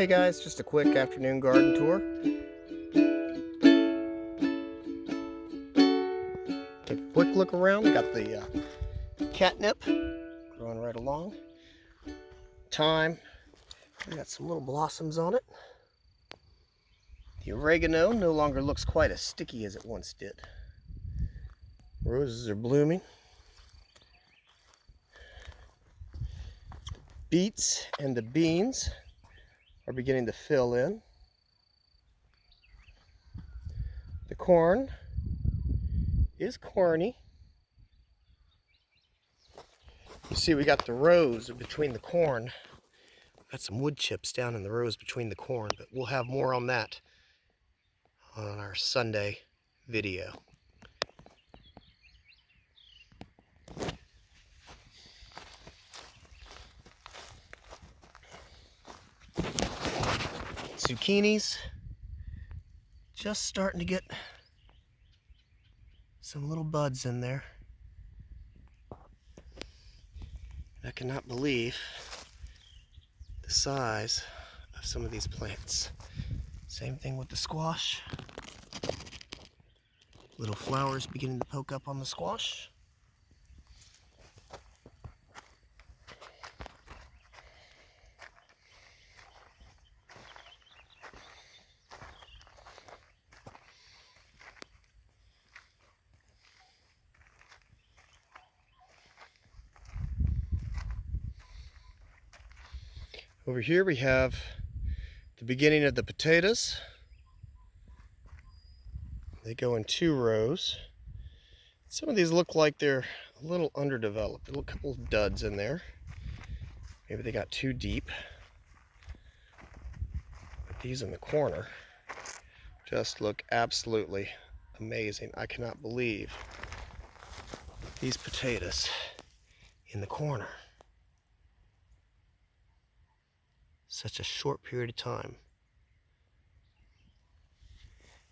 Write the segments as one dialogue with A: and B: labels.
A: Hey guys, just a quick afternoon garden tour. Take a quick look around. We got the catnip growing right along. Thyme, we got some little blossoms on it. The oregano no longer looks quite as sticky as it once did. Roses are blooming. Beets and the beans are beginning to fill in. The corn is corny. You see, we got the rows between the corn. Got some wood chips down in the rows between the corn, but we'll have more on that on our Sunday video. Zucchinis, just starting to get some little buds in there. I cannot believe the size of some of these plants. Same thing with the squash. Little flowers beginning to poke up on the squash. Over here we have the beginning of the potatoes. They go in 2 rows. Some of these look like they're a little underdeveloped. A couple of duds in there. Maybe they got too deep. But these in the corner just look absolutely amazing. I cannot believe these potatoes in the corner. Such a short period of time.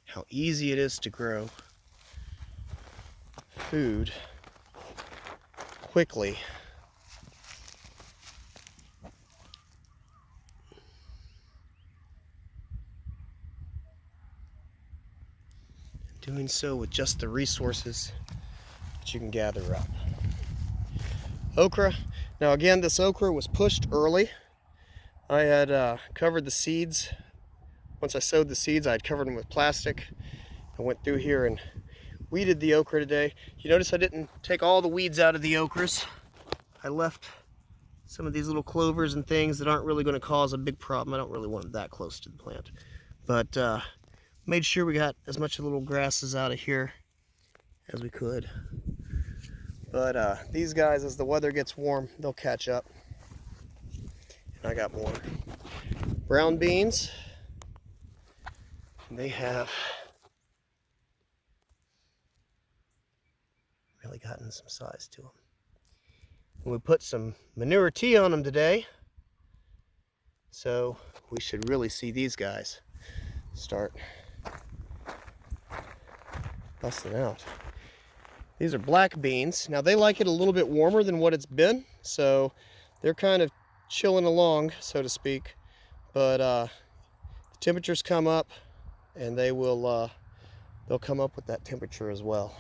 A: How easy it is to grow food quickly. Doing so with just the resources that you can gather up. Okra. Now again, this okra was pushed early. I had covered the seeds. Once I sowed the seeds, I had covered them with plastic. I went through here and weeded the okra today. You notice I didn't take all the weeds out of the okras. I left some of these little clovers and things that aren't really going to cause a big problem. I don't really want them that close to the plant. But made sure we got as much of the little grasses out of here as we could. But these guys, as the weather gets warm, they'll catch up. I got more brown beans. They have really gotten some size to them. And we put some manure tea on them today, so we should really see these guys start busting out. These are black beans. Now they like it a little bit warmer than what it's been, so they're kind of chilling along, so to speak, but the temperatures come up and they will they'll come up with that temperature as well.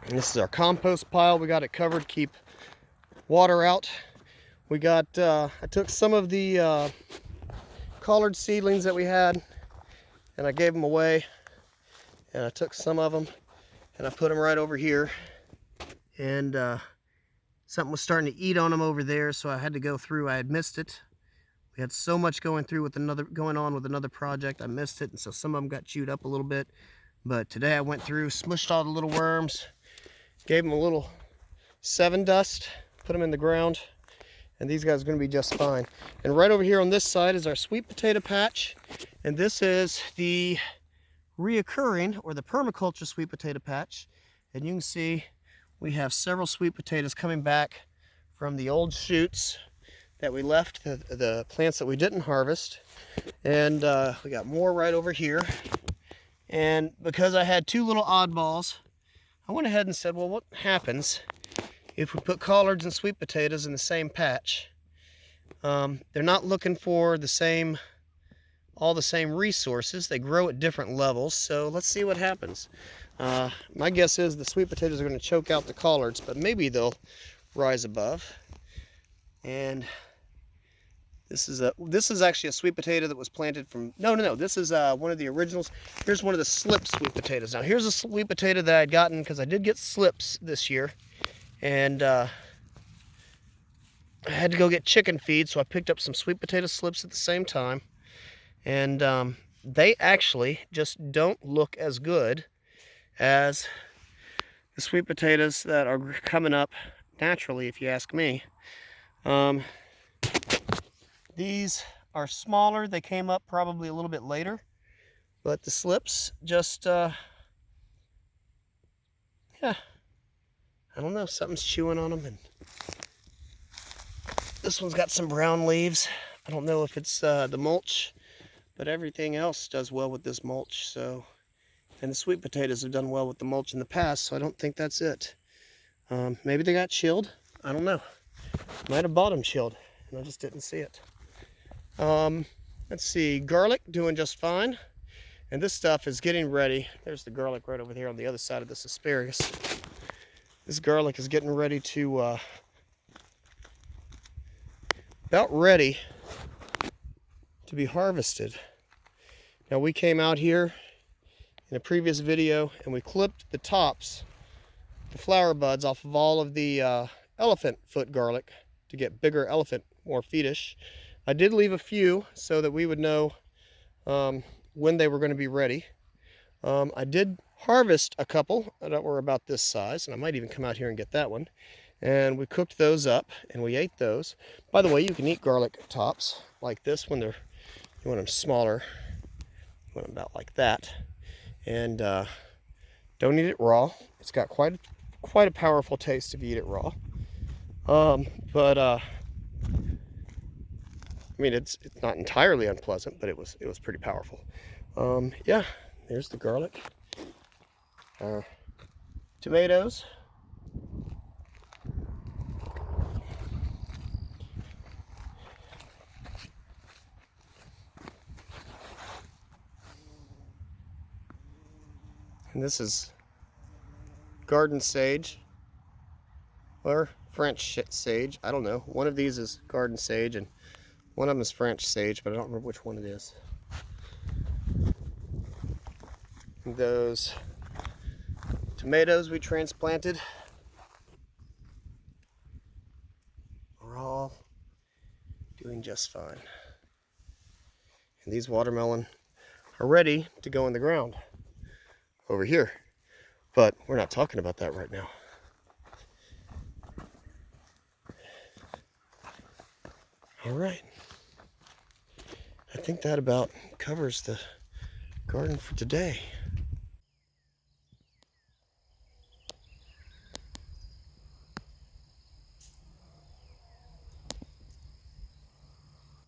A: And this is our compost pile. We got it covered, keep water out. We got I took some of the collard seedlings that we had and I gave them away, and I took some of them and I put them right over here. And something was starting to eat on them over there, so I had to go through. I had missed it. We had so much going on with another project. I missed it, and so some of them got chewed up a little bit. But today I went through, smushed all the little worms, gave them a little 7 dust, put them in the ground, and these guys are going to be just fine. And right over here on this side is our sweet potato patch, and this is the reoccurring or the permaculture sweet potato patch. And you can see we have several sweet potatoes coming back from the old shoots that we left, the plants that we didn't harvest. And we got more right over here. And because I had 2 little oddballs, I went ahead and said, well, what happens if we put collards and sweet potatoes in the same patch, they're not looking for all the same resources. They grow at different levels, so let's see what happens. My guess is the sweet potatoes are going to choke out the collards, but maybe they'll rise above. And this is actually a sweet potato that was planted from, no, this is one of the originals. Here's one of the slip sweet potatoes. Now here's a sweet potato that I'd gotten because I did get slips this year, and I had to go get chicken feed, so I picked up some sweet potato slips at the same time, and they actually just don't look as good as the sweet potatoes that are coming up naturally, if you ask me. These are smaller. They came up probably a little bit later, but the slips just, yeah, I don't know, something's chewing on them. And this one's got some brown leaves. I don't know if it's the mulch, but everything else does well with this mulch. So, and the sweet potatoes have done well with the mulch in the past, so I don't think that's it. Maybe they got chilled. I don't know. Might have bought them chilled, and I just didn't see it. Let's see, garlic doing just fine, and this stuff is getting ready. There's the garlic right over here on the other side of this asparagus. This garlic is getting ready to about ready to be harvested. Now, we came out here in a previous video and we clipped the tops, the flower buds, off of all of the elephant foot garlic to get bigger elephant, more feedish. I did leave a few so that we would know when they were going to be ready. I did harvest a couple that were about this size, and I might even come out here and get that one. And we cooked those up and we ate those. By the way, you can eat garlic tops like this when you want them smaller. You want them about like that. And don't eat it raw. It's got quite a powerful taste if you eat it raw. I mean, it's not entirely unpleasant, but it was pretty powerful. Yeah, there's the garlic. Tomatoes. And this is garden sage, or French sage. I don't know. One of these is garden sage, and one of them is French sage, but I don't remember which one it is. And those tomatoes we transplanted are all doing just fine. And these watermelon are ready to go in the ground over here. But we're not talking about that right now. All right. I think that about covers the garden for today.